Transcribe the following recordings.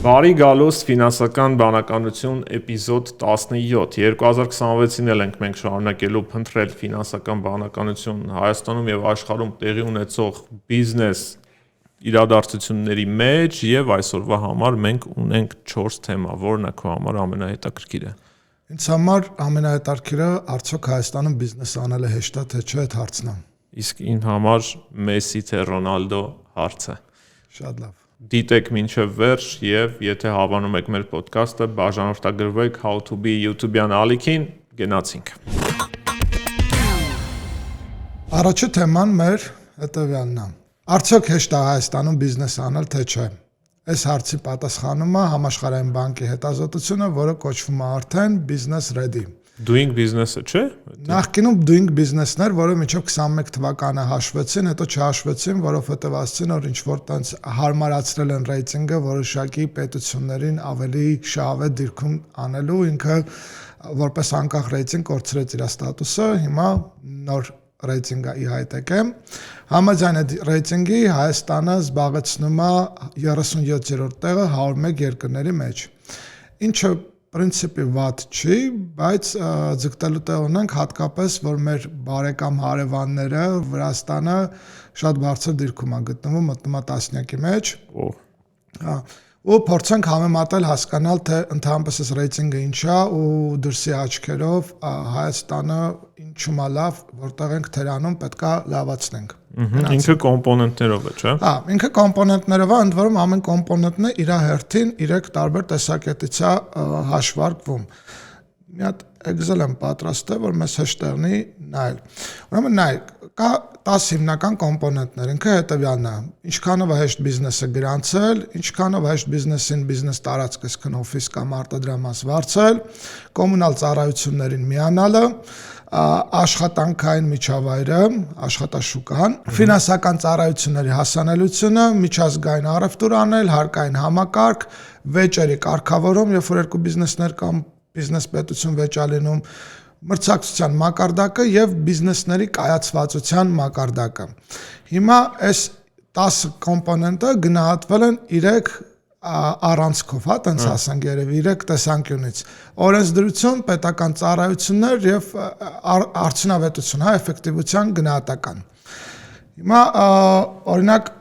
Բարի գալուստ ֆինանսական բանականություն էպիզոդ 17 2026-ին էլ ենք մենք շարունակելու փնտրել ֆինանսական բանականություն Հայաստանում եւ աշխարհում տեղի ունեցող բիզնես իրադարձությունների մեջ եւ այսօրվա համար մենք ունենք 4 թեմա, որն է քո համար ամենահետաքրքիրը։ Ինձ համար ամենահետաքրքիրը արդյոք Հայաստանում բիզնես անելը հեշտ է թե չէ այդ հարցն է։ Իսկ ին համար Մեսսի թե Ռոնալդո հարցը։ Շատ լավ։ Դիտեք մինչև վերջ եւ եթե հավանում եք մեր ոդքասթը, բաժանորդագրվեք How to be YouTube-յան ալիքին, գնացինք։ Առաջի թեման մեր հետևյալն է։ Արդյոք հեշտ է Հայաստանում բիզնես անել թե չէ։ Այս հարցի պատասխանում է Համաշխարհային բանկի հետազոտությունը, որը կոչվում է արդեն Business Ready։ Doing business-ը, չէ՞։ Նախկինում doing business-ներ, որը մինչև 21 թվականը հաշվեցին, հետո չհաշվեցին, որովհետև ասացին, որ ինչ-որ տենց հարմարացրել են ռեյտինգը, որոշակի պետություններին ավելի շահավետ դիրքում անելու, ինքը որպես անկախ ռեյտինգ կորցրեց իր ստատուսը, հիմա նոր ռեյտինգը ի հայտ եկել։ Համաձայն այդ ռեյտինգի Հայաստանը զբաղեցնում է 37-րդ տեղը 101 երկրների մեջ։ Ինչը պրինցիպի վատ չի, բայց ձգտելու տեղ ունենք հատկապես, որ մեր բարեկամ հարևանները Վրաստանը շատ բարձր դիրքում է գտնվում, մտնում է տասնյակի մեջ։ Ու փորձենք համեմատել, հասկանալ, թե ընդհանրապես այս ռեյտինգը ինչ է ու դրսի աչքերով Հայաստանը ինչու՞մ է լավ, որտեղ ենք թերանում, պետքա լավացնենք։ Ինքը կոմպոնենտներով է, չէ՞։ Ինքը կոմպոնենտներով է, ընդ որում ամեն կոմպոնենտն է իր հերթին 3 տարբեր տեսակետից է հաշվարկվում։ Մի հատ Excel եմ պատրաստել, որ մեզ հեշտ տեղնի նայել։ Ուրեմն նայեք, կա 10 հիմնական կոմպոնենտներ, ինքը հետևյալն է. ինչքանով է հեշտ բիզնեսը գրանցել, ինչքանով հեշտ բիզնեսին բիզնես տարածք, այսինքն օֆիս կամ արտադրամաս վարձել, կոմունալ ծառայություններին միանալը, աշխատանքային միջավայրը, աշխատաշուկան, ֆինանսական ծառայությունների հասանելիությունը, միջազգային առևտուր անել, հարկային համակարգ, վեճերի կարգավորում, երբ որ երկու բիզնեսներ կամ բիզնես պետություն վեճ ալինում, մրցակցության մակարդակը եւ բիզնեսների կայացվածության մակարդակը։ Հիմա այս 10 կոմպոնենտը գնահատվել են 3 առանցքով, հա, տենց ասենք երևի 3 տեսանկյունից։ Օրենսդրություն, պետական ծառայություններ եւ արդյունավետություն, հա, էֆեկտիվության գնահատական։ Հիմա օրինակ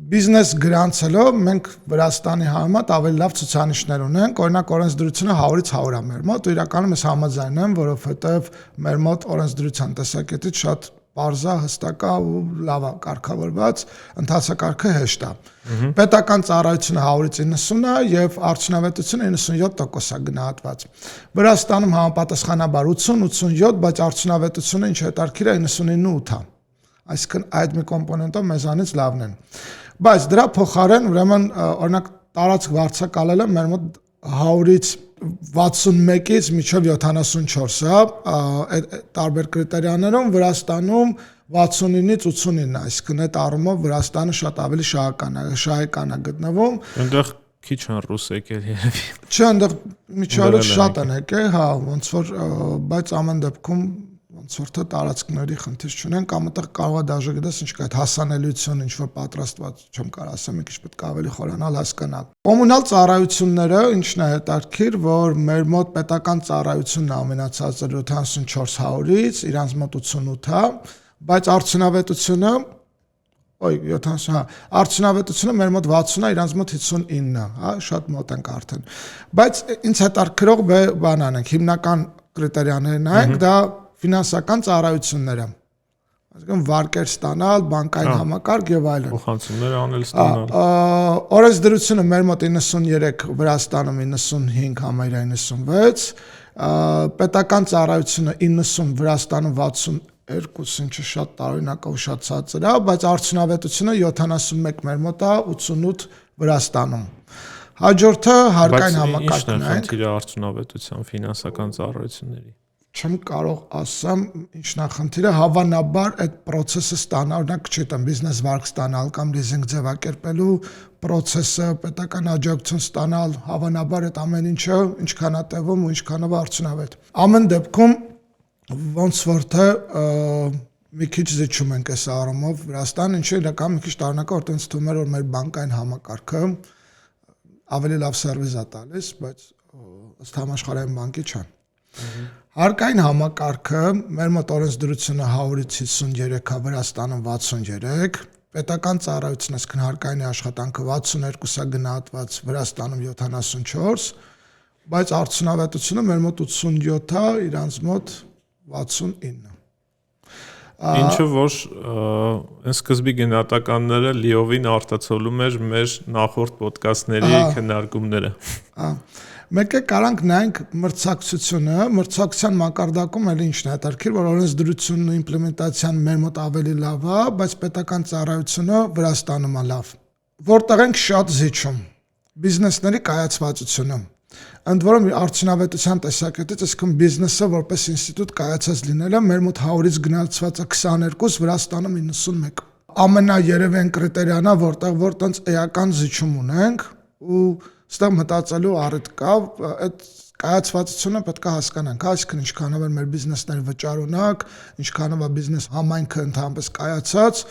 բիզնես գրանցելով մենք Վրաստանի համեմատ ավելի լավ ցուցանիշներ ունենք, օրինակ օրենսդրությունը 100-ից 100 է մեր մոտ, ու իրականում ես համաձայն եմ, որովհետև մեր մոտ օրենսդրության տեսակետից շատ պարզ է, հստակ է ու լավ է կարգավորված, ընթացակարգը հեշտ է։ Պետական ծառայությունը 100-ից 90 է եւ արդյունավետությունը 97% է գնահատված։ Վրաստանում համապատասխանաբար 80-87, բայց արդյունավետությունը ինչ հետարքիր է 99.8 է։ Այսինքն այդ մի կոմպոնենտով մեզանից լավն են։ Բայց դրա փոխարեն ուրեմն օրինակ տարածք վարձակալելը մեր մոտ 100-ից 61-ից մինչև 74, հա, տարբեր կրիտերիաներում Վրաստանում 69-ից 89, այսինքն այդ առումով Վրաստանը շատ ավելի շահեկան է գտնվում։ Այնտեղ քիչ են ռուս եկել երևի։ Չէ, այնտեղ միջավայրը շատ են եկել, հա, ոնց որ, բայց ամեն դեպքում ոնց որ թե տարածքների խնդիր չունեն, կամ այդտեղ կարող է դաժե գիտես ինչ կա, այդ հասանելիություն ինչ որ պատրաստված, չեմ կարող ասեմ, մի քիչ պետք է ավելի խորանալ, հասկանալ։ Կոմունալ ծառայությունները ինչն է հետաքրքիր, որ մեր մոտ պետական ծառայությունն է ամենացածր 74-100-ից, իրանց մոտ 88 է, բայց արդյունավետությունը, 70, հա, արդյունավետությունը մեր մոտ 60 է, իրանց մոտ 59 է, հա, շատ մոտ ենք արդեն։ Բայց ինձ հետաքրքրող բան անենք, հիմնական կրիտերիաներն ենք, դա ֆինանսական ծառայությունները, այսինքն վարկեր ստանալ, բանկային համակարգ եւ այլն։ Փոխանցումներ անել ստանալ։ Օրենսդրությունը մեր մոտ 93, Վրաստանում 95, համարյա 96, պետական ծառայությունը 90, Վրաստանում 62, ինչը շատ տարօրինակ ու շատ ցածր է, բայց արդյունավետությունը 71 մեր մոտ է, 88 Վրաստանում։ Հաջորդը հարկային համակարգն է։ Բայց ի՞նչն է խնդիրը արդյունավետության ֆինանսական ծառայությունների։ Չեմ կարող ասեմ ինչն է խնդիրը, հավանաբար այդ process-ը ստանալ, օրինակ չգիտեմ, բիզնես վարկ ստանալ կամ լիզինգ ձևակերպելու process-ը, պետական աջակցություն ստանալ, հավանաբար այդ ամեն ինչը ինչքան է տևում ու ինչքանով արդյունավետ։ Ամեն դեպքում ոնց որ թե մի քիչ զիջում ենք այս առումով Վրաստան, ինչը իրական մի քիչ տարօրինակ է, որտեղ ինձ թվում է, որ մեր բանկային համակարգը ավելի լավ սերվիս է տալիս, բայց ըստ համաշխարհային բանկի չեն։ Հարկային համակարգը մեր մոտ օրենսդրությունը 100-ից 53-ը, Վրաստանում 63, պետական ծառայությունն այսքան հարկային աշխատանքը 62-ը գնահատված, Վրաստանում 74, բայց արդյունավետությունը մեր մոտ 87-ը, իրանց մոտ 69։ Ինչը որ այն սկզբի գնահատականները լիովին արտացոլում էր մեր նախորդ ոդկասթների քննարկումները։ Մեկը կարանք նայենք մրցակցությունը, մրցակցության մակարդակում էլ ինչն է հետաքրքիր, որ օրենսդրությունն ու իմպլեմենտացիան մեր մոտ ավելի լավ է, բայց պետական ծառայությունը Վրաստանում է լավ։ Որտեղ ենք շատ զիջում բիզնեսների կայացվածությունը։ Ընդ որում արդյունավետության տեսակետից այսքան բիզնեսը որպես ինստիտուտ կայացած լինելը մեր մոտ 100-ից գնահատվածը 22, Վրաստանում 91։ Ամենաերևի այն կրիտերիան է, որտեղ որ տենց էական զիջում ունենք ու ստեղ մտածելու առիթ կա, այդ կայացվածությունը պետք է հասկանանք, այսինքն ինչքանով է մեր բիզնեսների վճարունակ, ինչքանով է բիզնես համայնքը ընդհանրապես կայացած,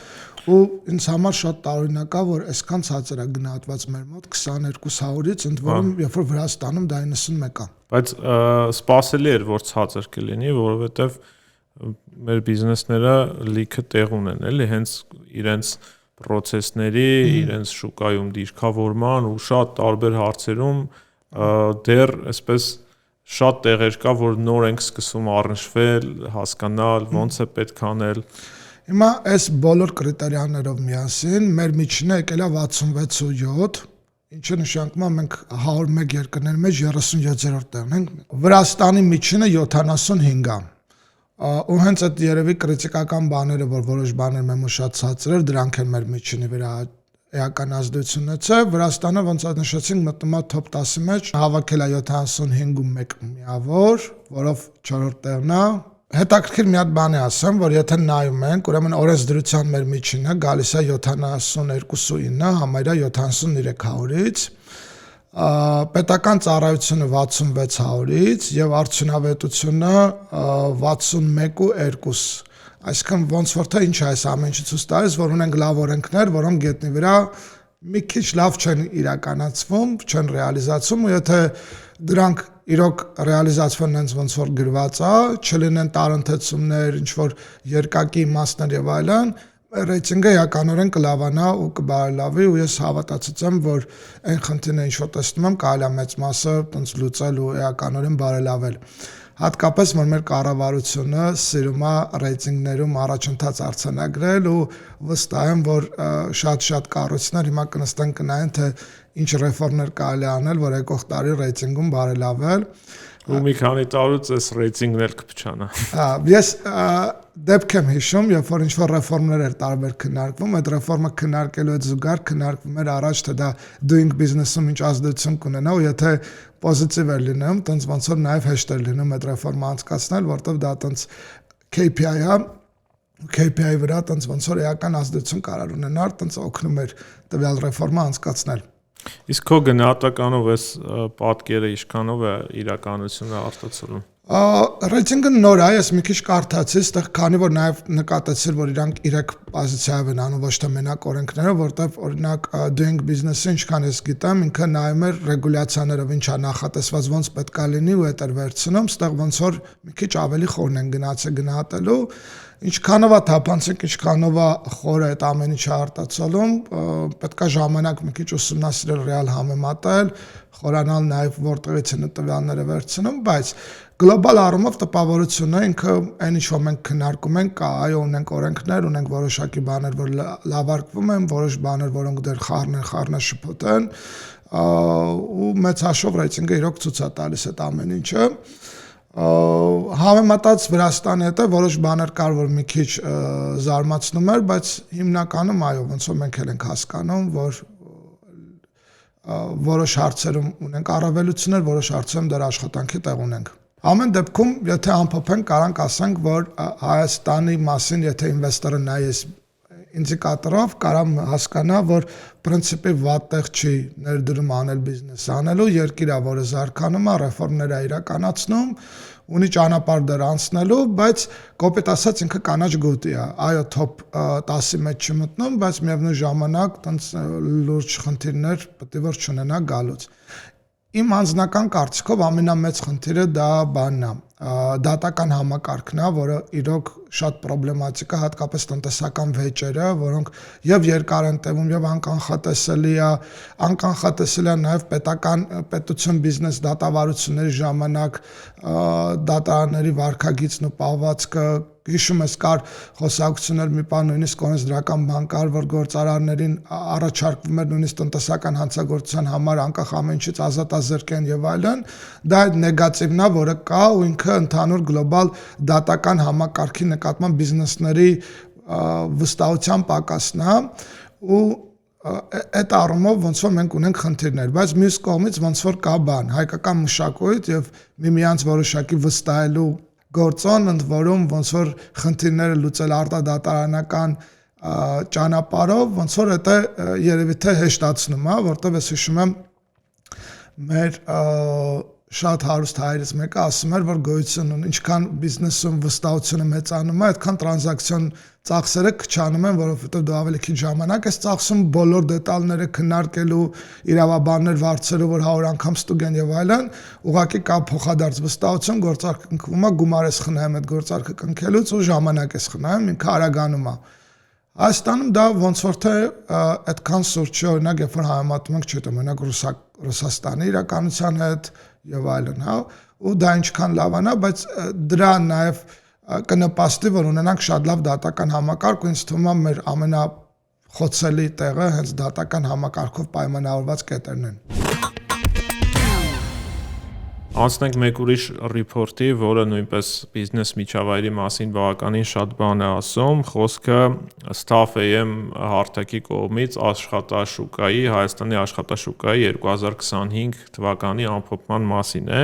ու ինձ համար շատ տարօրինակ է, որ այսքան ցածր է գնահատված մեր մոտ 2200-ից, ընդ որում երբ որ Վրաստանում դա 91 է։ Բայց սպասելի էր, որ ցածր կլինի, որովհետև մեր բիզնեսները լիքը տեղ ունեն, էլի, հենց իրենց պրոցեսների, իրենց շուկայում դիրքավորման ու շատ տարբեր հարցերում դեռ այսպես շատ տեղեր կա, որ նոր ենք սկսում առնչվել, հասկանալ, ոնց է պետք անել։ Հիմա այս բոլոր կրիտերիաներով միասին մեր միջինը եկել է 66.7, ինչը նշանակում է մենք 101 երկրների մեջ 37-րդ տեղն ենք։ Վրաստանի միջինը 75 է։ Ու հենց այդ երևի կրիտիկական բաները, որ որոշ բաներ մեմո շատ ցածր էր, դրանք են մեր միջինի վրա էական ազդեցություն ունեցել։ Վրաստանը ոնց նշեցինք մտնում է top 10-ի մեջ, հավաքել է 75.1 միավոր, որով 4-րդ տեղն է։ Հետաքրքիր մի հատ բան է ասեմ, որ եթե նայում ենք, ուրեմն օրենսդրության մեր միջինը գալիս է 72.9, համարյա 7300-ից, պետական ծառայությունը 6600-ից եւ արդյունավետությունը 61.2։ Այսինքն ոնց որ թե ինչ է այս ամեն ինչը ցույց տալիս, որ ունենք լավ օրենքներ, որոնք գետնի վրա մի քիչ լավ չեն իրականացվում, չեն ռեալիզացվում, ու եթե դրանք իրոք ռեալիզացվեն այնց ոնց որ գրված է, չլինեն տարընթացումներ, ինչ որ երկակի իմաստներ եւ այլն, ռեյտինգը էականորեն կլավանա ու կբարելավի, ու ես հավատացած եմ, որ այն խնդիրները ինչ որ տեսնում եմ, կարելի է մեծ մասը տենց լուծել ու էականորեն բարելավել։ Հատկապես որ մեր կառավարությունը սիրում է ռեյտինգներում առաջընթաց արձանագրել ու վստահ եմ, որ շատ կառույցներ հիմա կնստեն կնայեն, թե ինչ ռեֆորմներ կարելի անել, որ եկող տարի ռեյտինգում բարելավել։ Ու մի քանի տարուց այս ռեյտինգն էլ կփչանա։ Ես դեպք եմ հիշում, երբ որ ինչ-որ ռեֆորմներ էր տարբեր քննարկվում, այդ ռեֆորմը քննարկելու այդ զուգահեռ քննարկվում էր առաջ, թե դա doing business-ում ինչ ազդեցություն կունենա, ու եթե պոզիտիվ էր լինում, տենց ոնց որ նաև հեշտ էր լինում այդ ռեֆորմը անցկացնել, որտեղ դա տենց KPI է, KPI-ի վրա տենց ոնց որ էական ազդեցություն կարող ունենար, տենց օգնում էր տվյալ ռեֆորմը անցկացնել։ Իսկ քո գնահատականով այս պատկերը ինչքանով է իրականությունը արտացոլում։ Ռեյտինգը նոր է, ես մի քիչ կարդացի, այստեղ քանի որ նաև նկատեցի, որ իրանք 3 պոզիցիայով են անում, ոչ թե մենակ օրենքները, որտեղ օրինակ doing business-ը ինչքան ես գիտեմ, ինքը նայում էր ռեգուլյացիաներով ինչա նախատեսված, ոնց պետք է լինի ու այդ էր վերցնում, այստեղ ոնց որ մի քիչ ավելի խորն են գնացել գնահատելու, ինչքանով է թափանցիկ, ինչքանով է խորը այդ ամեն ինչը արտացոլում, պետք է ժամանակ մի քիչ ուսումնասիրել, ռեալ համեմատել, խորանալ նաև որտեղից են տվյալները վերցնում, բայց գլոբալ առումով տպավորությունը ինքը այն ինչ որ մենք քննարկում ենք, կա, այո, ունենք օրենքներ, ունենք որոշակի բաներ, որ լավարկվում են, որոշ բաներ, որոնք դեռ խառնաշփոթ են, ու մեծ հաշվով ռեյտինգը իրոք ցույց է տալիս այդ ամեն ինչը։ Համեմատած Վրաստանի հետ որոշ բաներ կար, որ մի քիչ զարմացնում էր, բայց հիմնականում այո, ոնց որ մենք էլ ենք հասկանում, որ որոշ հարցերում ունենք առավելություններ, որոշ հարցերում դեռ աշխատանքի տեղ ունենք։ Ամեն դեպքում, եթե ամփոփենք, կարանք ասենք, որ Հայաստանի մասին, եթե ինվեստորը նայես ինդիկատորով կարամ հասկանա, որ պրինցիպի վատ տեղ չի ներդրում անել բիզնես անելու, երկիրը, որը զարգանում է, ռեֆորմներ է իրականացնում, ունի ճանապարհ դեռ անցնելու, բայց կոպիտ ասած ինքը կանաչ գոտի է, այո, top 10-ի մեջ չմտնում, բայց միևնույն ժամանակ տենց լուրջ խնդիրներ պետք է որ չունենա գալուց։ Իմ անձնական կարծիքով ամենամեծ խնդիրը դա բանն է, դատական համակարգն է, որը իրոք շատ պրոբլեմատիկ է, հատկապես տնտեսական վեճերը, որոնք եւ երկար են տևում եւ անկանխատեսելի է նաեւ պետություն բիզնես դատավարությունների ժամանակ դատարանների վարկագիծն ու պահվածքը հիշում ես կար խոսակցություններ մի բան նույնիսկ օրենսդրական բան կար, որ գործարարներին առաջարկվում էր նույնիսկ տնտեսական հանցագործության համար անկախ ամեն ինչից ազատազրկեն եւ այլն, դա այդ նեգատիվն է, որը կա ու ինքը ընդհանուր գլոբալ դատական համակարգի նկատմամբ բիզնեսների վստահության պակասն է ու այդ առումով ոնց որ մենք ունենք խնդիրներ, բայց մյուս կողմից ոնց որ կա բան, հայկական մշակույթ եւ միմյանց որոշակի վստահելու գործոն, ընդ որում ոնց որ խնդիրները լուծել արտադատարանական ճանապարհով, ոնց որ դա երևի թե հեշտացնում է, որտեղ ես հիշում եմ մեր շատ հարուստ հայրից մեկը ասում էր, որ գոյություն ունի, ինչքան բիզնեսում վստահությունը մեծանում է, այդքան տրանզակցիոն ծախսերը քչանում են, որովհետև դու ավելի քիչ ժամանակ ես ծախսում բոլոր դետալները քննարկելու, իրավաբաններ վարձելու, որ 100 անգամ ստուգեն եւ այլն, ուղղակի կա փոխադարձ վստահություն, գործարքը կնքվում է, գումար ես խնայում այդ գործարքը կնքելուց ու ժամանակ ես խնայում, ինքը արագանում է։ Հայաստանում դա ոնց որ թե այդքան սուրճ չի, օրինակ երբ որ համեմատում ենք, չգիտեմ, օրինակ Ռուսաստանի իրականության հետ եւ այլն, հա, ու դա ինչքան լավանա, բայց դրա նաեւ կնպաստի, որ ունենանք շատ լավ դատական համակարգ ու ինձ թվում է մեր ամենախոցելի տեղը հենց դատական համակարգով պայմանավորված կետերն են։ Անցնենք մեկ ուրիշ ռիփորտի, որը նույնպես բիզնես միջավայրի մասին բավականին շատ բան է ասում, խոսքը Staff.am հարթակի կողմից աշխատաշուկայի, Հայաստանի աշխատաշուկայի 2025 թվականի ամփոփման մասին է։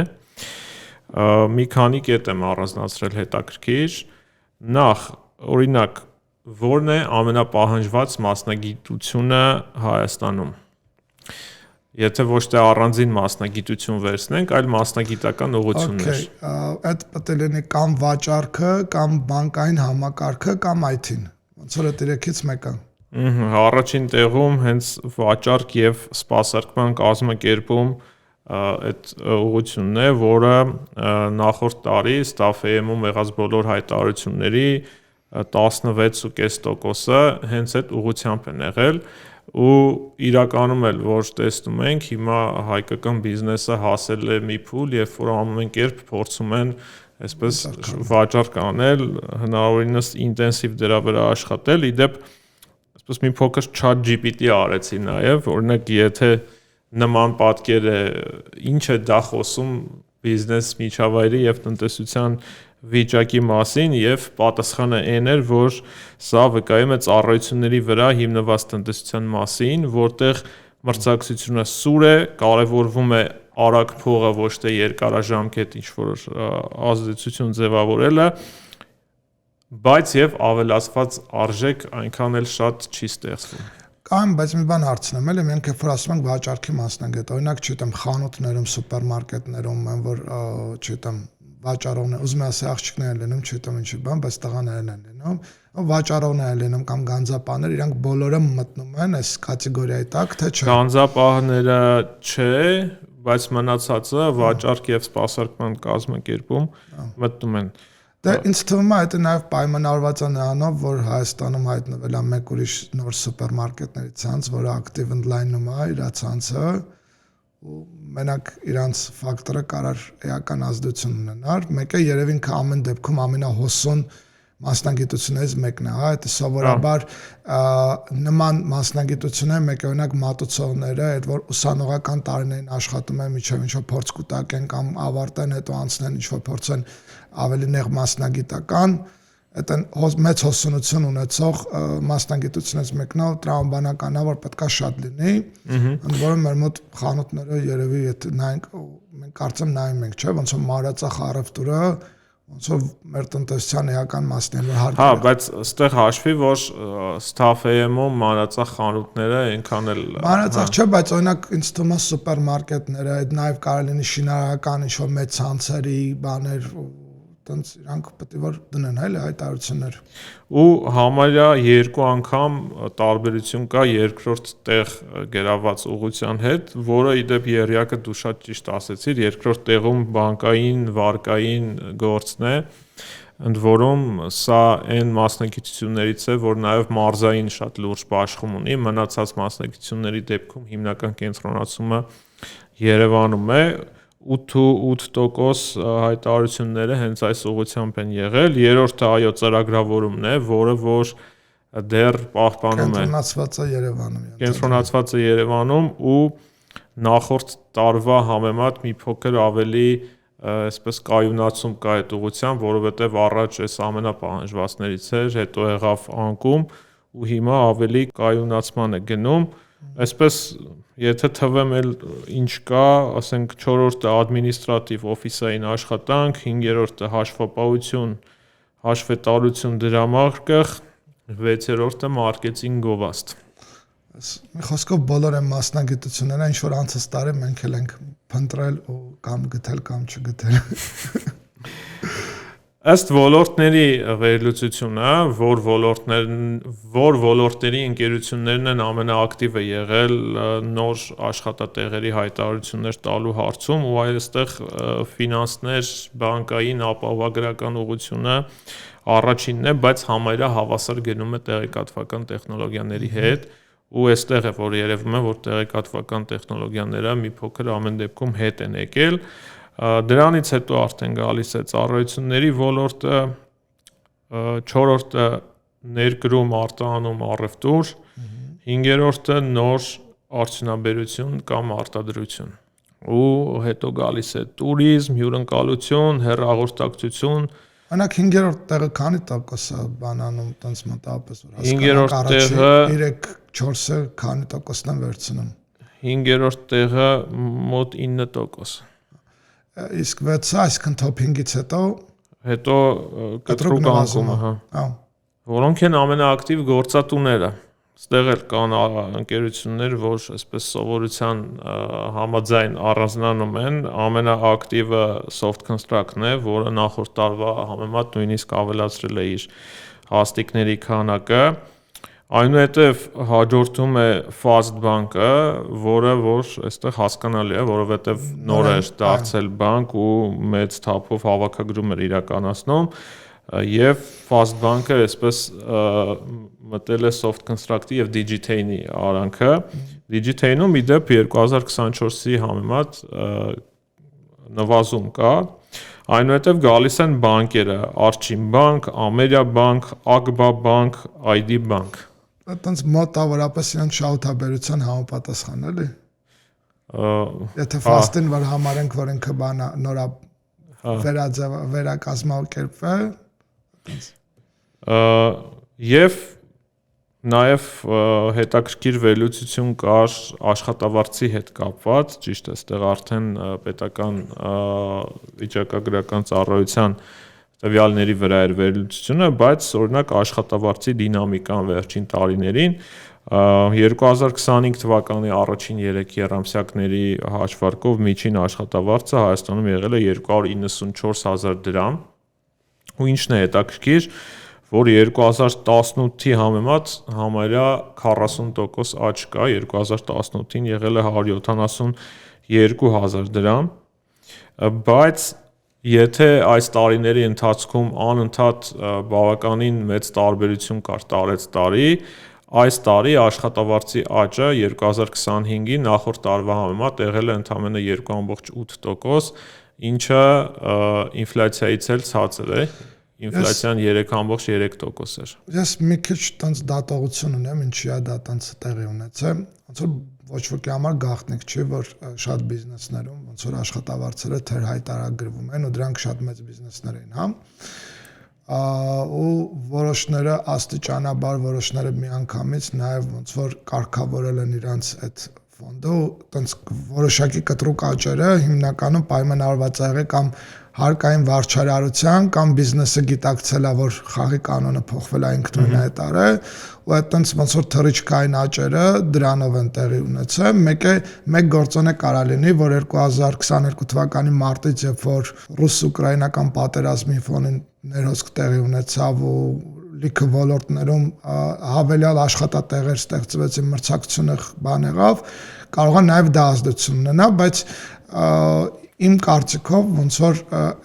Մի քանի կետ եմ առանձնացրել հետաքրքիր։ Նախ, օրինակ, որն է ամենապահանջված մասնագիտությունը Հայաստանում։ Եթե ոչ թե առանձին մասնագիտություն վերցնենք, այլ մասնագիտական ուղղություններ։ Այդ պետք է լինի կամ վաճառքը, կամ բանկային համակարգը, կամ IT-ն։ Ոնց որ այդ երեքից մեկը։ Առաջին տեղում հենց վաճառք եւ սպասարկման կազմակերպում այդ ուղղությունն է, որը նախորդ տարի Staff.am-ում եղած բոլոր հայտարարությունների 16.5%-ը հենց այդ ուղղությամբ են եղել ու իրականում էլ որ տեսնում ենք հիմա հայկական բիզնեսը հասել է մի փուլ, երբ որ ամեն կերպ փորձում են այսպես վաճառք անել, հնարավորինս ինտենսիվ դրա վրա աշխատել, իդեպ այսպես մի փոքր ChatGPT արեցի նաև, օրինակ եթե նման պատկեր է, ինչ է դա խոսում բիզնես միջավայրի եւ տնտեսության վիճակի մասին եւ պատասխանը այն էր, որ սա վկայում է ծառայությունների վրա հիմնված տնտեսության մասին, որտեղ մրցակցությունը սուր է, կարևորվում է արագ փողը, ոչ թե երկարաժամկետ ինչ-որ ազդեցություն ձևավորելը, բայց եւ ավելացված արժեք այնքան էլ շատ չի ստեղծվում։ Կամ բայց մի բան հարցնեմ, էլի մենք երբ որ ասում ենք վաճառքի մասնագետ, օրինակ չգիտեմ, խանութներում, սուպերմարկետներում, են որ չգիտեմ, վաճառողներ, ուզում եմ ասել աղջիկներ են լինում, չգիտեմ ինչի բան, բայց տղաներն են լինում, վաճառողներ են լինում կամ գանձապահներ, իրանք բոլորը մտնում են այս կատեգորիայի տակ, թե չէ։ Գանձապահները չէ, բայց մնացածը վաճառք եւ սպասարկման կազմակերպում մտնում են։ Դա ինձ թվում է, դա նաև պայմանավորված է նրանով, որ Հայաստանում հայտնվել է մեկ ուրիշ նոր սուպերմարկետների ցանց, որը ակտիվ ընդլայնում է իր ցանցը, ու մենակ իրանց ֆակտորը կարող էական ազդեցություն ունենար։ Մեկը երևի ինքը ամեն դեպքում ամենահոսուն մասնագիտություններից մեկն է, հա, դա սովորաբար նման մասնագիտությունները մեկ օրինակ մատուցողները, այդ որ ուսանողական տարիներին աշխատում են միջև ինչ-որ փորձ կուտակեն կամ ավարտեն, հետո անցնեն ինչ-որ փորձեն ավելի նեղ մասնագիտական, այդ մեծ հոսունություն ունեցող մասնագիտությունից մեկն է, տրամաբանականն է, որ պետքա շատ լինի, ընդ որում մեր մոտ խանութները երևի եթե նայենք, մենք կարծեմ նայում ենք, չէ, ոնց որ մանրածախ առևտուրը ոնց որ մեր տնտեսության էական մասն են որ հարկերը։ Հա, բայց այստեղ հաշվի, որ Staff.am-ում մանրածախ խանութները այնքան էլ մանրածախ չէ, բայց օրինակ ինձ թվում է սուպերմարկետները, այդ նաև կարելի լինի շինարարական ինչ-որ մեծ ցանցերի բաներ, տենց իրանք պետք է որ դնեն այլ հայտարարություններ։ Ու համարյա երկու անգամ տարբերություն կա երկրորդ տեղ գերաված ուղղության հետ, որը իդեպ երյակը դու շատ ճիշտ ասեցիր, երկրորդ տեղում բանկային, վարկային գործն է, ընդ որում սա այն մասնագիտություններից է, որ նաև մարզային շատ լուրջ բաշխում ունի, մնացած մասնագիտությունների դեպքում հիմնական կենտրոնացումը Երևանում է 8% հայտարարությունները հենց այս ուղղությամբ են եղել, երրորդը այո ծրագրավորումն է, որը որ դեռ պահպանում է կենտրոնացված է Երևանում ու նախորդ տարվա համեմատ մի փոքր ավելի այսպես կայունացում կա այդ ուղղությամբ, որովհետև առաջ այս ամենապահանջվածներից էր, հետո եղավ անկում ու հիմա ավելի կայունացման է գնում, այսպես եթե թվեմ էլ ինչ կա, ասենք 4-րդը ադմինիստրատիվ օֆիսային աշխատանք, 5-րդը հաշվապահություն, հաշվետարություն դրամարկղ, 6-րդը մարքեթինգ գովաստ։ Մի խոսքով բոլոր այն մասնագիտությունները ինչ որ անցած տարի մենք էլ ենք փնտրել ու կամ գտել կամ չգտել։ Ըստ ոլորտների վերլուծությունը, որ ոլորտների ընկերություններն են ամենաակտիվը եղել նոր աշխատատեղերի հայտարարություններ տալու հարցում ու այստեղ ֆինանսներ, բանկային, ապահովագրական ուղղությունը առաջինն է, բայց համարյա հավասար գնում է տեղեկատվական տեխնոլոգիաների հետ ու այստեղ է որ երևում է որ տեղեկատվական տեխնոլոգիաները մի փոքր ամեն դեպքում հետ են եկել դրանից հետո արդեն գալիս է ծառայությունների ոլորտը 4-րդը ներկրում արտահանում առևտուր 5-րդը նոր արդյունաբերություն կամ արտադրություն ու հետո գալիս է туриզմ, հյուրընկալություն, հեռահաղորդակցություն Անակ 5-րդ տեղը քանի տոկոս է բանանում տենց մոտավորապես որ հասկանանք 3-4-ը քանի տոկոսն են վերցնում 5-րդ տեղը մոտ 9% իսկ 6-ը այսքան top 5-ից հետո կտրուկ անկումը հա որոնք են ամենաակտիվ գործատուները Ստեղ էլ կան ընկերություններ, որ այսպես սովորության համաձայն առանձնանում են, ամենաակտիվը soft construct-ն է, որը նախորդ տարվա համեմատ նույնիսկ ավելացրել է իր հաստիկների քանակը, այնուհետև հաջորդում է Fast Bank-ը, որը որ այստեղ հասկանալի է, որովհետև նոր է դարձել բանկ ու մեծ թափով հավաքագրում էր իրականացնում Եվ Fast Bank-ը այսպես մտել է Soft Construct-ի եւ Digitain-ի արանքը։ Digitain-ում իդեպ 2024-ի համեմատ նվազում կա։ Այնուհետև գալիս են բանկերը՝ Archim Bank, Ameria Bank, Agba Bank, ID Bank։ Այդտենց մոտավորապես իրենք շահութաբերության համապատասխան էլի։ Եթե Fast-ին որ համարենք, որ ինքը բանա նորա վերակազմակերպվել Եվ նաև հետաքրքիր վերլուծություն կար աշխատավարձի հետ կապված, ճիշտ է, այստեղ արդեն պետական վիճակագրական ծառայության տվյալների վրա էր վերլուծությունը, բայց օրինակ աշխատավարձի դինամիկան վերջին տարիներին 2025 թվականի առաջին 3 եռամսյակների հաշվարկով միջին աշխատավարձը Հայաստանում եղել է 294,000 դրամ ու ինչն է հետաքրքիր, որ 2018-ի համեմատ համարյա 40% աճ կա, 2018-ին եղել է 172,000 դրամ, բայց եթե այս տարիների ընթացքում անընդհատ բավականին մեծ տարբերություն կար տարեց տարի, այս տարի աշխատավարձի աճը 2025-ի նախորդ տարվա համեմատ եղել է ընդամենը 2.8%, ինչը ինֆլյացիայից էլ ցածր է, ինֆլյացիան 3.3% էր։ Ես մի քիչ տենց դատողություն ունեմ, ինչի է դա տենց տեղի ունեցել, ոնց որ ոչ ոքի համար գաղտնիք չի, որ շատ բիզնեսներում ոնց որ աշխատավարձերը թեր հայտարարագրվում են ու դրանք շատ մեծ բիզնեսներ են, հա։ Ու որոշները աստիճանաբար, որոշները միանգամից նաև ոնց որ կարգավորել են իրանց այդ ֆոնդը ու տենց որոշակի կտրուկ աճերը հիմնականում պայմանավորված ա եղել կամ հարկային վարչարարության կամ բիզնեսը գիտակցել է, որ խաղի կանոնը փոխվել է ինքնուրույն է տարել, ու այդտենց ոնց որ թռիչքային աճերը դրանով են տեղի ունեցել։ Մեկ գործոն է կարա լինի, որ 2022 թվականի մարտից, երբ որ ռուս-ուկրաինական պատերազմի ֆոնին ներհոսք տեղի ունեցավ ու լիքը ոլորտներում հավելյալ աշխատատեղեր ստեղծվեցին, մրցակցությունը բան եղավ, կարող է նաև դա ազդեցություն ունենա, բայց իմ կարծիքով ոնց որ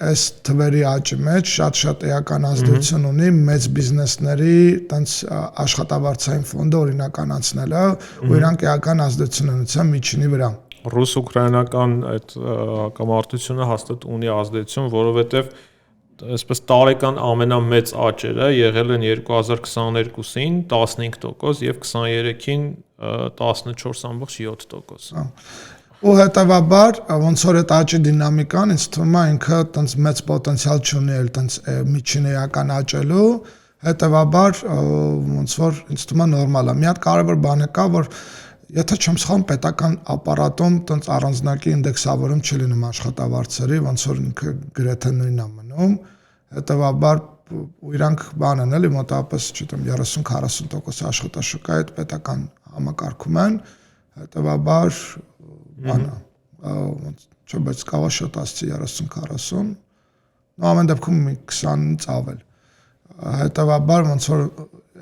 այս թվերի աճի մեջ շատ էական ազդեցություն ունի մեծ բիզնեսների տենց աշխատավարձային ֆոնդը օրինականացնելը, ու իրանք էական ազդեցություն ունեցան միջինի վրա։ Ռուս-ուկրաինական այդ հակամարտությունը հաստատ ունի ազդեցություն, որովհետև այսպես տարեկան ամենամեծ աճերը եղել են 2022-ին 15% եւ 23-ին 14.7%։ Ու հետևաբար ոնց որ այդ աճի դինամիկան ինձ թվում է ինքը տենց մեծ պոտենցիալ չունի էլ տենց միջին էական աճելու, հետևաբար ոնց որ ինձ թվում է նորմալ է։ Մի հատ կարևոր բան է կա, որ եթե չեմ սխալվում, պետական ապարատում տենց առանձնակի ինդեքսավորում չլինում աշխատավարձերի, ոնց որ ինքը գրեթե նույնն է մնում, հետևաբար ու իրանք բան են էլի մոտավորապես, չգիտեմ, 30-40% աշխատաշուկայի այդ պետական համակարգում են, հետևաբար բանը, չէ, բայց կարող է շատ ասցի 30-40, նո ամեն դեպքում մի 20-ից ավել, հետևաբար ոնց որ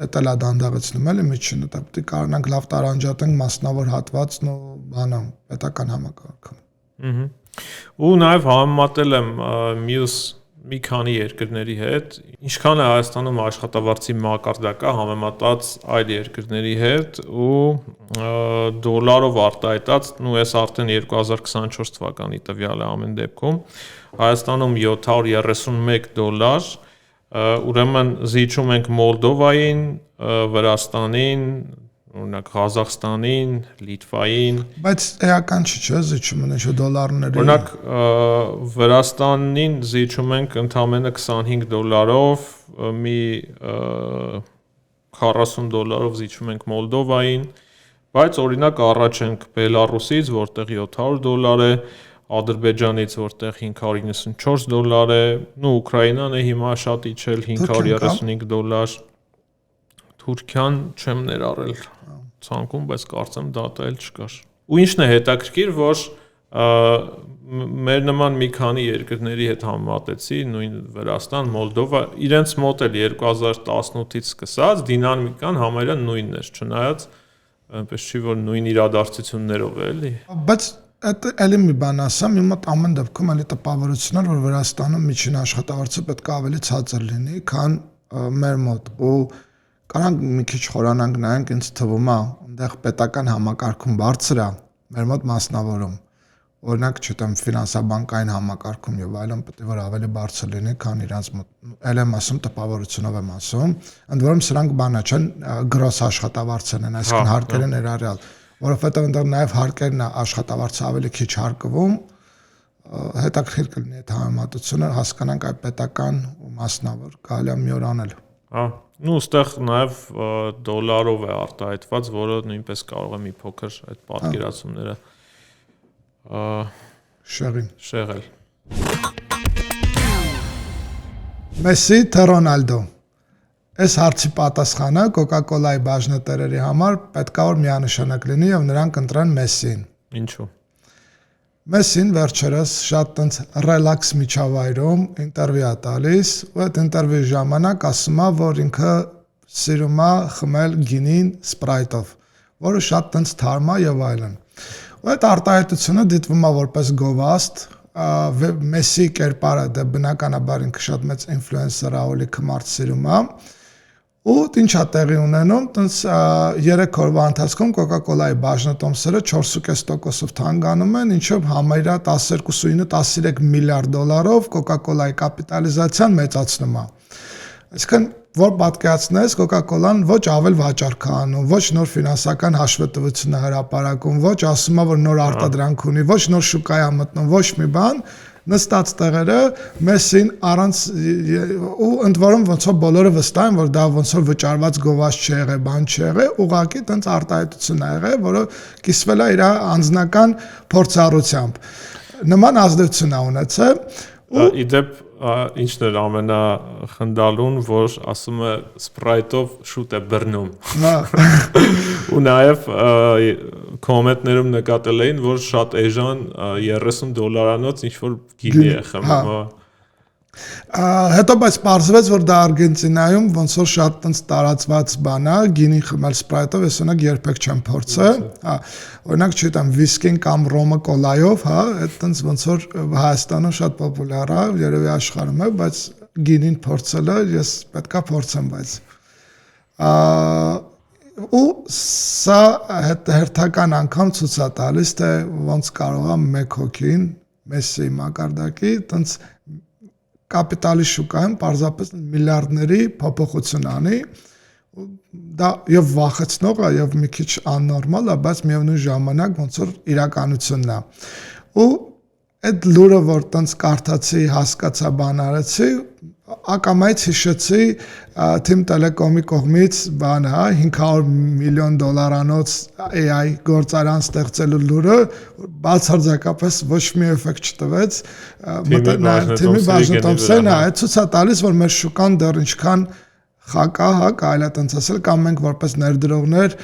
էդ էլ է դանդաղեցնում էլի միջինը, դա պետք է կարողանանք լավ տարանջատենք մասնավոր հատվածն ու բանը պետական համակարգում։ Ու նաև համեմատել եմ մյուս մի քանի երկրների հետ, ինչքան է Հայաստանում աշխատավարձի մակարդակը համեմատած այլ երկրների հետ ու դոլարով արտահայտած, ու ես արդեն 2024 թվականի տվյալ է ամեն դեպքում, Հայաստանում $731, ուրեմն զիջում ենք Մոլդովային, Վրաստանին, օրինակ Ղազախստանին, Լիտվային, բայց էական չէ, զիջում են ինչ դոլարների։ Օրինակ Վրաստանին զիջում ենք ընդամենը $25, մի $40 զիջում ենք Մոլդովային, բայց օրինակ առաջ ենք Բելարուսից, որտեղ $700 է, Ադրբեջանից, որտեղ $594 է, ու Ուկրաինան է հիմա շատ իջել $535, Թուրքիան չեմ ներառել ցանկում, բայց կարծեմ դատա էլ չկար։ Ու ինչն է հետաքրքիր, որ մեր նման մի քանի երկրների հետ համեմատեցի, նույն Վրաստան, Մոլդովա, իրենց մոտ էլ 2018-ից սկսած դինամիկան համարյա նույնն էր, չնայած այնպես չի, որ նույն իրադարձություններով է, էլի։ Բայց այդ էլի մի բան ասեմ, իմ մոտ ամեն դեպքում էլի տպավորությունն էր, որ Վրաստանում միջին աշխատավարձը պետք է ավելի ցածր լինի, քան մեր մոտ, ու կարանք մի քիչ խորանանք նայենք, ինձ թվում է, այնտեղ պետական համակարգում բարձր է, մեր մոտ մասնավորում, օրինակ, չգիտեմ, ֆինանսաբանկային համակարգում եւ այլն պետք է որ ավելի բարձր լինի, քան իրանց մոտ, ել եմ ասում, տպավորությունով եմ ասում, ընդ որում սրանք բանա չեն, գրոս աշխատավարձն են, այսինքն հարկերը ներառյալ, որովհետեւ այնտեղ նաեւ հարկերն է աշխատավարձը ավելի քիչ հարկվում, հետաքրքիր կլինի այդ համեմատությունը, հասկանանք այդ պետական ու մասնավոր կարելի է մի օր անել։ Ну, ստեղ նաև դոլարով է արտահայտված, որը նույնպես կարող է մի փոքր այդ պատկերացումները շեղել։ Մեսսի թե Ռոնալդո։ Այս հարցի պատասխանը Coca-Cola-ի բաժնետերերի համար պետք է որ միանշանակ լինի եւ նրանք ընտրեն Մեսսին։ Ինչու՞։ Մեսսին վերջերս շատ տենց ռելաքս միջավայրում ինտերվյու է տալիս, ու այդ ինտերվյուի ժամանակ ասում է, որ ինքը սիրում է խմել գինին Sprite-ով, որը շատ տենց թարմ է եւ այլն։ Ու այդ արտահայտությունը դիտվում է որպես գովաստ, Մեսսի կերպարը դա բնականաբար ինքը շատ մեծ ինֆլուենսեր է, ու լիքը մարդ սիրում է։ Ու ինչ է տեղի ունենում, տենց 3 օրվա ընթացքում Coca-Cola-ի բաժնետոմսերը 4.5%-ով թանկանում են, ինչով համարյա 12.13 միլիարդ դոլարով Coca-Cola-ի կապիտալիզացիան մեծացնում է։ Այսինքն, որ պատկերացնես, Coca-Cola-ն ոչ ավել վաճառք է անում, ոչ նոր ֆինանսական հաշվետվություն է հրապարակում, ոչ ասում է, որ նոր արտադրանք ունի, ոչ նոր շուկա է մտնում, ոչ մի բան, նստած տեղերը Մեսսին առանց ու ընդ որում ոնց որ բոլորը վստահ են, որ դա ոնց որ վճարված գովազ չի եղել, բան չի եղել, ուղղակի տենց արտահայտություն է եղել, որը կիսվել է իր անձնական փորձառությամբ։ Նման ազդեցություն է ունեցել, Իդեպ ինչն էր ամենախնդալուն, որ ասում է Sprite-ով շուտ է բռնում։ Ու նաև կոմենտներում նկատել էին, որ շատ էժան $30 ինչ-որ գինի է խմում։ Հետո բայց պարզվեց, որ դա Արգենտինայում ոնց որ շատ տենց տարածված բան է, գինի խմել Sprite-ով, ես օրինակ երբեք չեմ փորձել, հա, օրինակ չգիտեմ, վիսկին կամ ռոմը կոլայով, հա, այդ տենց ոնց որ Հայաստանում շատ պոպուլյար է, երևի աշխարհում է, բայց գինին փորձելը ես պետքա փորձեմ, բայց ու սա հերթական անգամ ցույց է տալիս, թե ոնց կարող է մեկ հոգին Մեսսի մակարդակի տենց կապիտալի շուկայում պարզապես միլիարդների փոփոխություն անի, դա եւ վախեցնող է եւ մի քիչ աննորմալ է, բայց միևնույն ժամանակ ոնց որ իրականությունն է։ Ու այդ լուրը, որ տենց կարդացի, հասկացա, բան արեցի, ակամայից հիշեցի Team Telecom-ի կողմից բանը, $500 միլիոն AI գործարան ստեղծելու լուրը, բացարձակապես ոչ մի էֆեկտ չտվեց, թիմի Բաժնետոմսեն, այդ ցույց է տալիս, որ մեր շուկան դեռ ինչքան խակա, հա, կարելի է տենց ասել, կամ մենք որպես ներդրողներ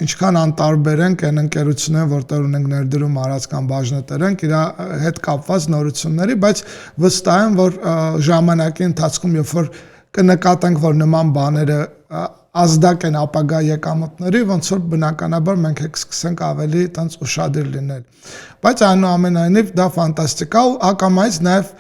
ինչքան անտարբեր ենք այն ընկերությունները, որտեղ ունենք ներդրում արած կամ բաժնետեր ենք, իր հետ կապված նորությունների, բայց վստահ եմ, որ ժամանակի ընթացքում, երբ որ կնկատենք, որ նման բաները ազդակ են ապագա եկամուտների, ոնց որ բնականաբար մենք կսկսենք ավելի տենց ուշադիր լինել։ Բայց այնուամենայնիվ դա ֆանտաստիկա ու ակամայից նաև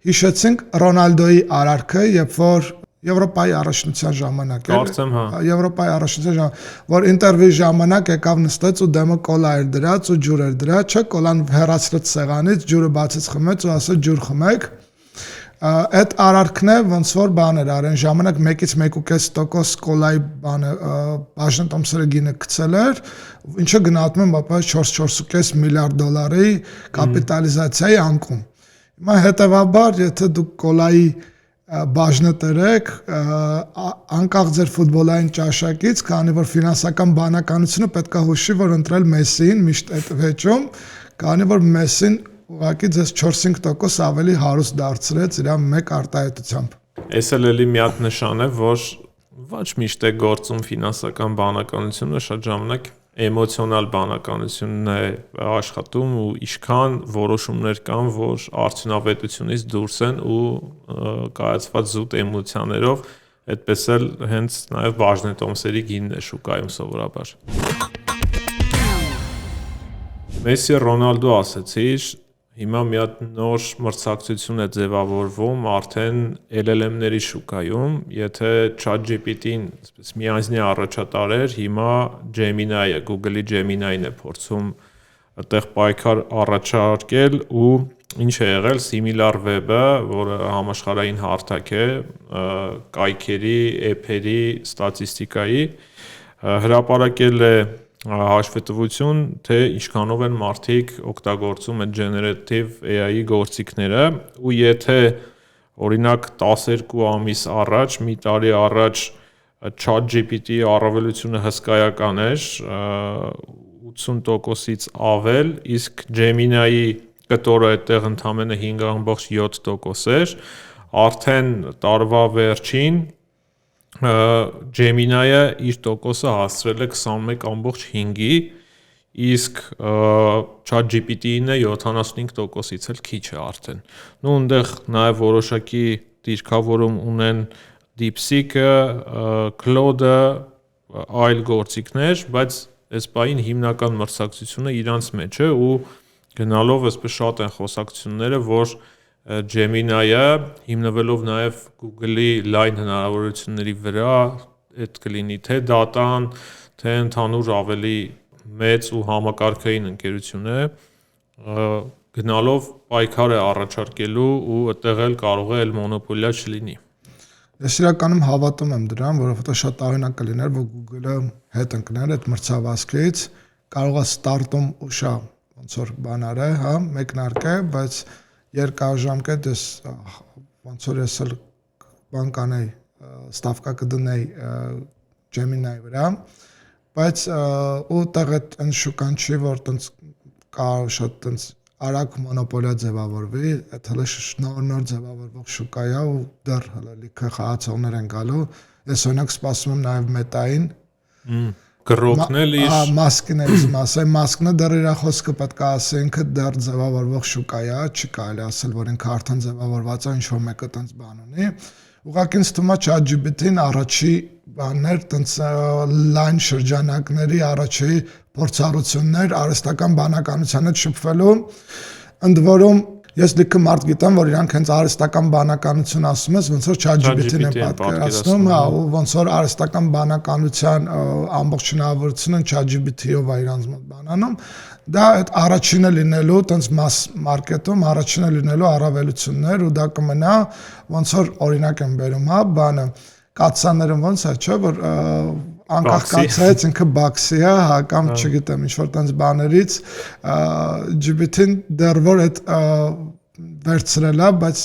հիշեցինք Ռոնալդոյի արարքը, երբ որ Եվրոպայի առաջնության ժամանակ էր։ Կարծեմ, հա։ Եվրոպայի առաջնության ժամանակ, որ ինտերվյուի ժամանակ եկավ նստեց ու դեմը կոլա էր դրած ու ջուր էր դրած, չէ, կոլան հեռացրեց սեղանից, ջուրը բացեց խմեց ու ասեց ջուր խմեք։ Այդ արարքն է ոնց որ բան էր արեն ժամանակ 1-ից 1.5% կոլայի բանը Բաժնետոմսերը գինը գցել էր, ինչը գնահատում են բապայ $4.5 միլիարդ կապիտալիզացիայի անկում։ Հիմա հետևաբար, եթե դուք կոլայի բաժնետեր եք, անկախ ձեր ֆուտբոլային ճաշակից, քանի որ ֆինանսական բանականությունը պետք է հուշի, որ ընտրել Մեսսին միշտ այդ վեճում, քանի որ Մեսսին ուղղակի ձեզ 4-5% ավելի հարուստ դարձրեց իր մեկ արտահայտությամբ։ Էս էլի մի հատ նշան է, որ ոչ միշտ է գործում ֆինանսական բանականությունը, շատ ժամանակ էմոցիոնալ բանականությունն է աշխատում ու ինչքան որոշումներ կան, որ արդյունավետությունից դուրս են ու կայացված զուտ էմոցիաներով, այդպես էլ հենց նաև բաժնետոմսերի գինն է շուկայում սովորաբար։ Մեսսի Ռոնալդո ասեցիր, հիմա մի հատ նոր մրցակցություն է ձևավորվում արդեն LLM-ների շուկայում, եթե ChatGPT-ին միանձնի առաջատար էր, հիմա Gemini-ը, Google-ի Gemini-ն է փորձում այդտեղ պայքար առաջարկել ու ինչ է եղել SimilarWeb-ը, որը համաշխարհային հարթակ է կայքերի, էփերի, ստատիստիկայի, հրապարակել է հաշվետվություն, թե ինչքանով են մարդիկ օգտագործում այդ generative AI-ի գործիքները ու եթե օրինակ 12 ամիս առաջ, մի տարի առաջ ChatGPT-ի առավելությունը հսկայական էր 80%-ից ավել, իսկ Gemini-ի կտորը այդտեղ ընդամենը 5.7% էր, արդեն տարվա վերջին Gemini-ը իր տոկոսը հասցրել է 21.5-ի, իսկ ChatGPT-ին է 75%-ից էլ քիչ է արդեն։ Ու այնտեղ նաև որոշակի դիրքավորում ունեն DeepSeek-ը, Claude-ը, այլ գործիքներ, բայց այս բային հիմնական մրցակցությունը իրանց մեջ է ու գնալով այսպես շատ են խոսակցությունները, որ Gemini-ը հիմնվելով նաև Google-ի լայն հնարավորությունների վրա, այդ կլինի թե դատան, թե ընդհանուր ավելի մեծ ու համակարգային ընկերություն է, գնալով պայքար է առաջարկելու ու այդտեղ էլ կարող է մոնոպոլիա չլինի։ Ես իրականում հավատում եմ դրան, որովհետև շատ տարօրինակ կլիներ, որ Google-ը հետ ընկներ այդ մրցավազքից, կարող է ստարտում ուշա ոնց որ բան արե, հա, մեկնարկե, բայց երկարաժամկետ ես ոնց որ ես էլ բան կանեի, ստավկա կդնեի Gemini-ի վրա, բայց ու տեղ այդ շուկան չի, որ տենց կարող շատ տենց արագ մոնոպոլիա ձևավորվի, այդ հələ նոր ձևավորվող շուկա է ու դեռ հələ լիքը խաղացողներ են գալու։ Ես օրինակ սպասում եմ նաև մետային գրոքն էլ իր մասկիներից մասը մասկնը դեռ իր խոսքը պետք է ասի ինքը դեռ ձևավորվող շուկա է, չի կարելի ասել, որ ինքը արդեն ձևավորված է, ինչ որ մեկը տենց բան ունի։ Ուղղակի ինձ թվում է ChatGPT-ն առաջի բաներ, տենց լայն շրջանակների առաջի փորձառություններ արհեստական բանականության հետ շփվելու, ընդ որում ես լիքը մարդ գիտեմ, որ իրանք հենց արհեստական բանականություն ասում ես, ոնց որ ChatGPT-ն է պատկերացնում, հա, ու ոնց որ արհեստական բանականության ամբողջ հնարավորությունը ChatGPT-ով է իրանց մոտ բանանում, դա այդ առաջինը լինելու, տենց mass market-ում առաջինը լինելու առավելություններ ու դա կմնա, ոնց որ օրինակ եմ բերում, հա, բանը կաթսաները ոնց է, չէ, որ անկախ կացած ինքը բաքսի է, հա, կամ չգիտեմ, ինչ որ տենց բաներից GPT-ն դեռ որ այդ վերցրել է, բայց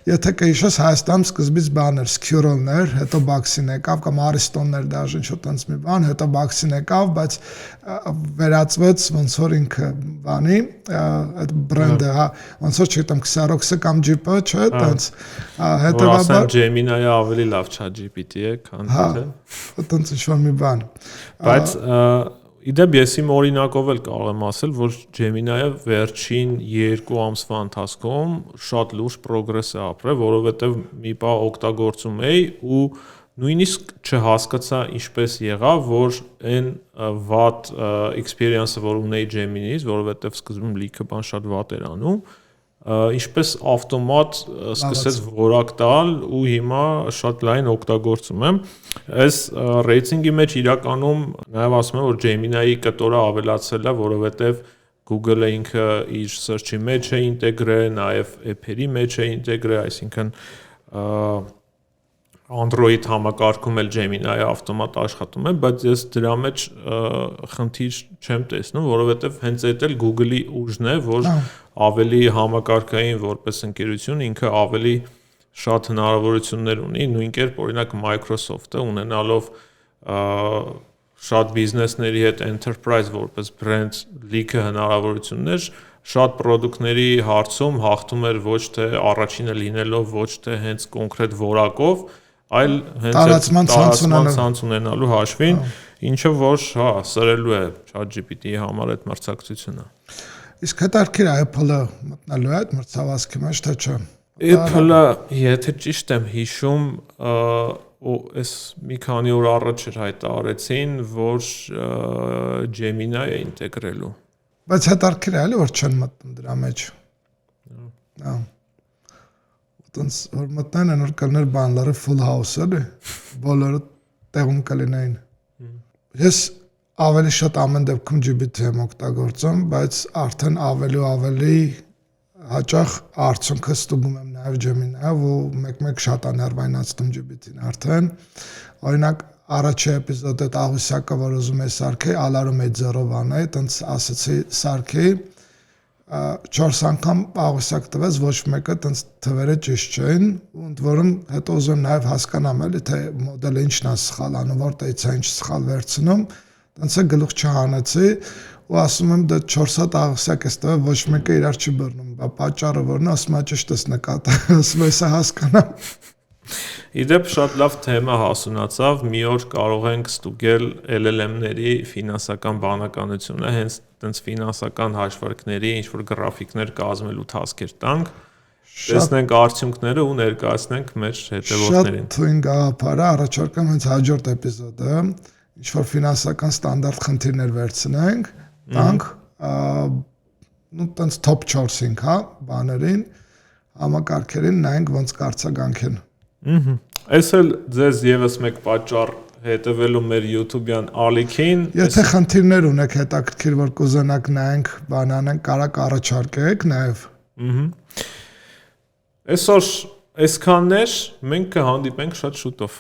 եթե կհիշես Հայաստանում սկզբից բաներ, Skirol-ներ, հետո բաքսին եկավ կամ Ariston-ներ դաժե ինչ-որ տենց մի բան, հետո բաքսին եկավ, բայց վերածվեց ոնց որ ինքը բանի, այդ բրենդը, հա, ոնց որ չգիտեմ, Xerox-ը կամ Jeep-ը, չէ, տենց հետևաբար Gemini-ը ավելի լավ ChatGPT է, քան դե։ Տենց ինչ-որ մի բան։ Բայց իդեպ ես իմ օրինակով էլ կարող եմ ասել, որ Gemini-ը վերջին 2 ամսվա ընթացքում շատ լուրջ պրոգրես է ապրել, որովհետև մի բան օգտագործում էի ու նույնիսկ չհասկացա ինչպես եղավ, որ այն վատ experience-ը, որ ունեի Gemini-ից, որովհետև սկզբում լիքը բան շատ վատ էր անում, ինչպես ավտոմատ սկսեց որակ տալ ու հիմա շատ լայն օգտագործում եմ։ Այս ռեյտինգի մեջ իրականում նաև ասում եմ, որ Gemini-ի կտորը ավելացել է, որովհետև Google-ը ինքը իր search-ի մեջ է ինտեգրել, նաև app-երի մեջ է ինտեգրել, այսինքն Android համակարգում էլ Gemini-ը ավտոմատ աշխատում է, բայց ես դրա մեջ խնդիր չեմ տեսնում, որովհետև հենց այդ էլ Google-ի ուժն է, որ ավելի համակարգային որպես ընկերություն ինքը ավելի շատ հնարավորություններ ունի, նույն կերպ օրինակ Microsoft-ը ունենալով շատ բիզնեսների հետ enterprise որպես brand լիքը հնարավորություններ, շատ պրոդուկտների հարցում հաղթում էր ոչ թե առաջինը լինելով, ոչ թե հենց կոնկրետ որակով, այլ հենց տարածման ցանց ունենալու հաշվին, ինչը որ հա սրելու է ChatGPT-ի համար այդ մրցակցությունը։ Իսկ հետարքիր Apple-ը մտնելու է այդ մրցավազքի մեջ, թե չէ։ Apple-ը, եթե ճիշտ եմ հիշում, այս մի քանի օր առաջ էր հայտարարեցին, որ Gemini է ինտեգրելու։ Բայց հետարքիր է էլի որ չեն մտնում դրա մեջ։ Հա։ Ոնց որ մտնեն են որ կներ բանլարը full house էլի, բոլորը տեղում կլինեին։ Ես ավելի շատ ամեն դեպքում GPT եմ օգտագործում, բայց արդեն ավելի հաճախ արդյունքը ստուգում եմ նաև Gemini-ով ու մեկ-մեկ շատ աներվայնացնում GPT-ն արդեն։ Օրինակ առաջի էպիզոդը աղյուսակը որ ուզում էի սարքեի, ալարում էի 0-ով անեի, տենց ասեցի սարքեի 4 անգամ աղյուսակ տվեց, ոչ մեկը տենց թվերը ճիշտ չէին, ընդ որում հետո ուզում նաև հասկանամ էլի թե մոդելը ինչն է սխալ անում, որտեղից է ինչ սխալ վերցնում, տենց է գլուխ չհանեցի ու ասում եմ դա 4 հատ աղյուսակ է տվել, ոչ մեկը իրար չի բռնում, բա պատճառը որն է, ասում եմ ճիշտ ես նկատել, ասում եմ հեսա հասկանամ։ Իդեպ շատ լավ թեմա հասունացավ, մի օր կարող ենք ստուգել LLM-ների ֆինանսական բանականությունը, հենց տենց ֆինանսական հաշվարկների ինչ-որ գրաֆիկներ կազմելու task-եր տանք, տեսնենք արդյունքները ու ներկայացնենք մեր հետևորդներին։ Շատ թույն գաղափար է, առաջարկում հենց հաջորդ էպիզոդը, ինչ-որ ֆինանսական ստանդարտ խնդիրներ վերցնենք, տանք, նու տենց top 4-ին, հա, բաներին, համակարգերին նայենք ոնց կարծականք են։ Այս էլ ձեզ եւս մեկ պատճառ հետևելու մեր YouTube-յան ալիքին։ Եթե խնդիրներ ունեք հետաքրքիր որ կուզենաք նայենք, բանանենք, կարակ առաջարկեք նաև։ Այսօր այսքաններ, մենք կհանդիպենք շատ շուտով։